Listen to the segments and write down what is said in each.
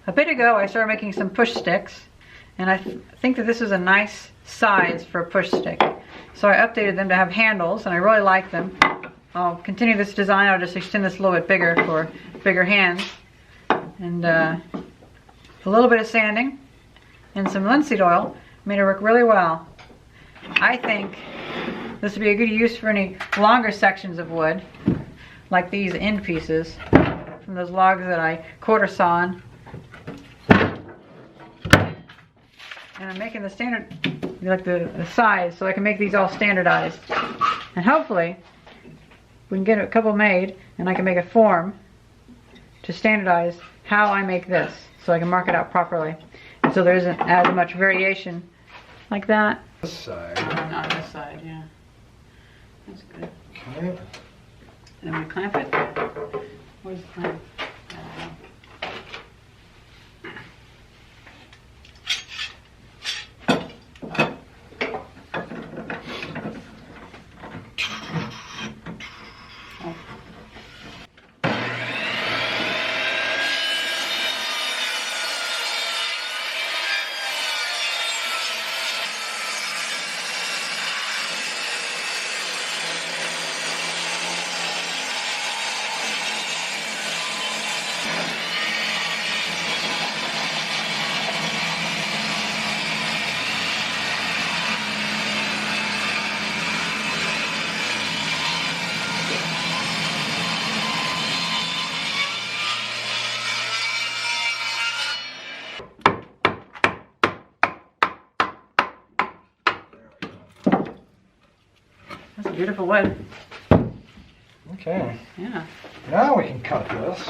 a bit ago I started making some push sticks, and I think that this is a nice size for a push stick. So I updated them to have handles, and I really like them. I'll continue this design. I'll just extend this a little bit bigger for bigger hands. And a little bit of sanding and some linseed oil made it work really well. I think this would be a good use for any longer sections of wood, like these end pieces from those logs that I quarter sawn. And I'm making the standard, like the size, so I can make these all standardized. And hopefully, we can get a couple made, and I can make a form to standardize how I make this, so I can mark it out properly. And so there isn't as much variation like that. This side. On this side, yeah. That's good. Okay. And then we clamp it. Where's the clamp? I don't know. That's a beautiful wood. Okay. Yeah. Now we can cut this.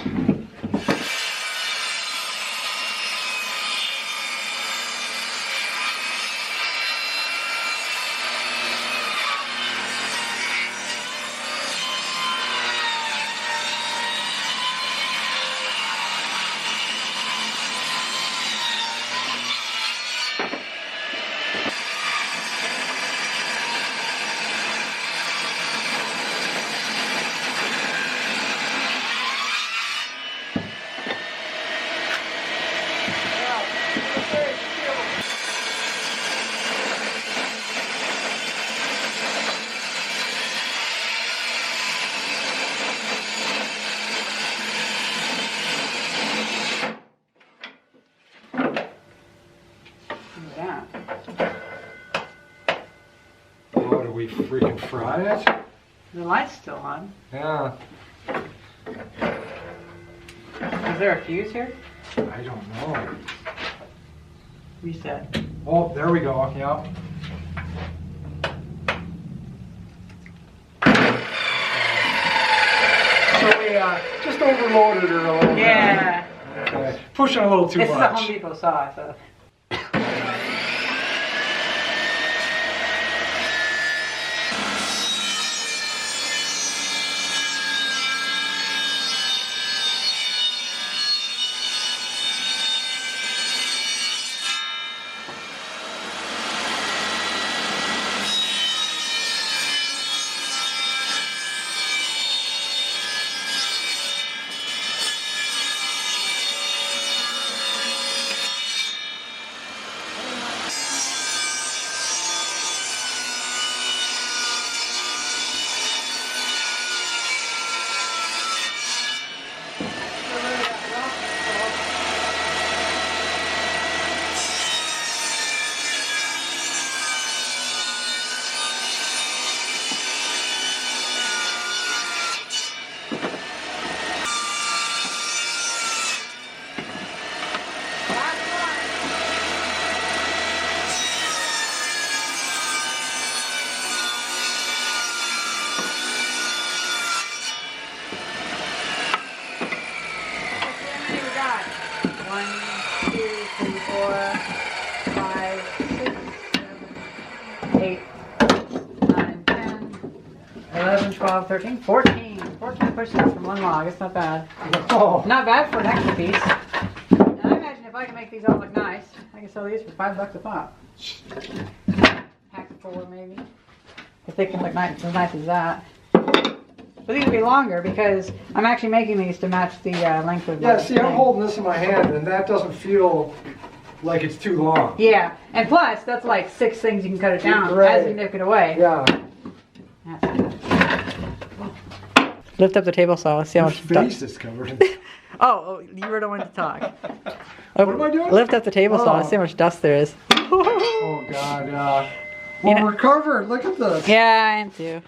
Oh, do we freaking fry it? The light's still on. Yeah. Is there a fuse here? I don't know. Reset. Oh, there we go. Yeah. So we just overloaded her a little bit. Yeah. Okay. Pushing a little too This much. is a Home Depot saw, so. Eight, 9, 10, 11, 12, 13, 14. 14 push ups from one log. It's not bad. Oh. Not bad for an extra piece. And I imagine if I can make these all look nice, I can sell these for $5 a pop. Pack of 4 maybe. If they can look nice, as nice as that. But these will be longer because I'm actually making these to match the length of the Yeah, see, I'm thing. holding this in my hand, and that doesn't feel like it's too long. Yeah, and plus, that's like 6 things you can cut it down Right. as you nip it away. Yeah. Lift up the table saw. Let's see how Your much face is covered in... Oh, you were the one to talk. What am I doing? Lift up the table saw. Oh. Let's see how much dust there is. Oh, God, yeah. Well, You know- we're covered. Look at this. Yeah, I am too.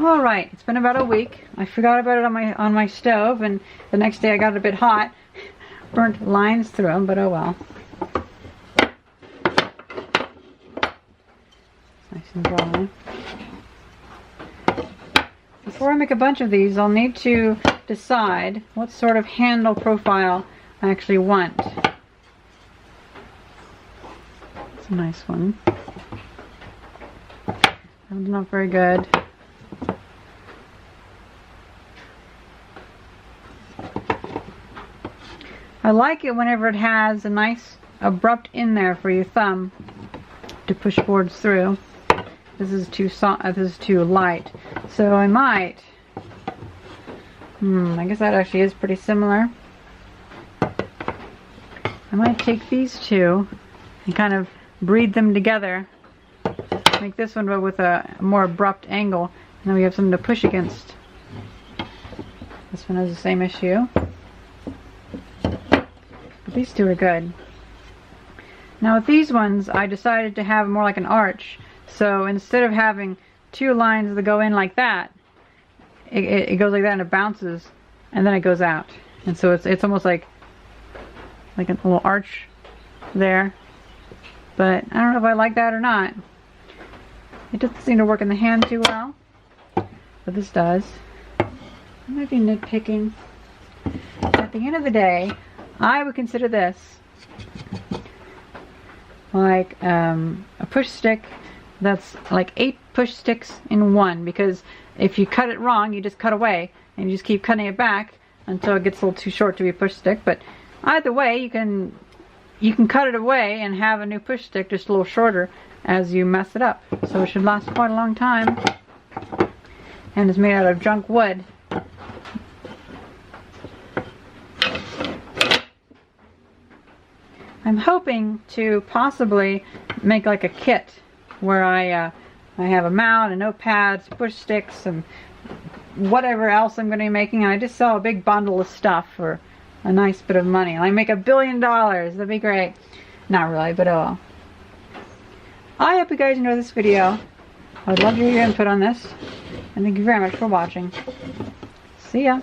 All right, it's been about a week. I forgot about it on my stove, and the next day I got it a bit hot. Burnt lines through them, but oh well. Nice and dry. Before I make a bunch of these, I'll need to decide what sort of handle profile I actually want. It's a nice one. That one's not very good. I like it whenever it has a nice abrupt in there for your thumb to push boards through. This is too light, so I might. I guess that actually is pretty similar. I might take these two and kind of breed them together. Make this one but with a more abrupt angle, and then we have something to push against. This one has the same issue. But these two are good. Now with these ones, I decided to have more like an arch. So instead of having two lines that go in like that, it goes like that and it bounces, and then it goes out. And so it's almost like a little arch there. But I don't know if I like that or not. It doesn't seem to work in the hand too well, but this does. I might be nitpicking. At the end of the day, I would consider this like a push stick that's like 8 push sticks in one, because if you cut it wrong, you just cut away and you just keep cutting it back until it gets a little too short to be a push stick. But either way, you can cut it away and have a new push stick just a little shorter as you mess it up. So it should last quite a long time, and it's made out of junk wood. I'm hoping to possibly make like a kit where I have a mount and notepads, push sticks, and whatever else I'm going to be making, and I just sell a big bundle of stuff for a nice bit of money. And I make $1 billion. That'd be great. Not really, but oh well. I hope you guys enjoyed this video. I would love to hear your input on this, and thank you very much for watching. See ya.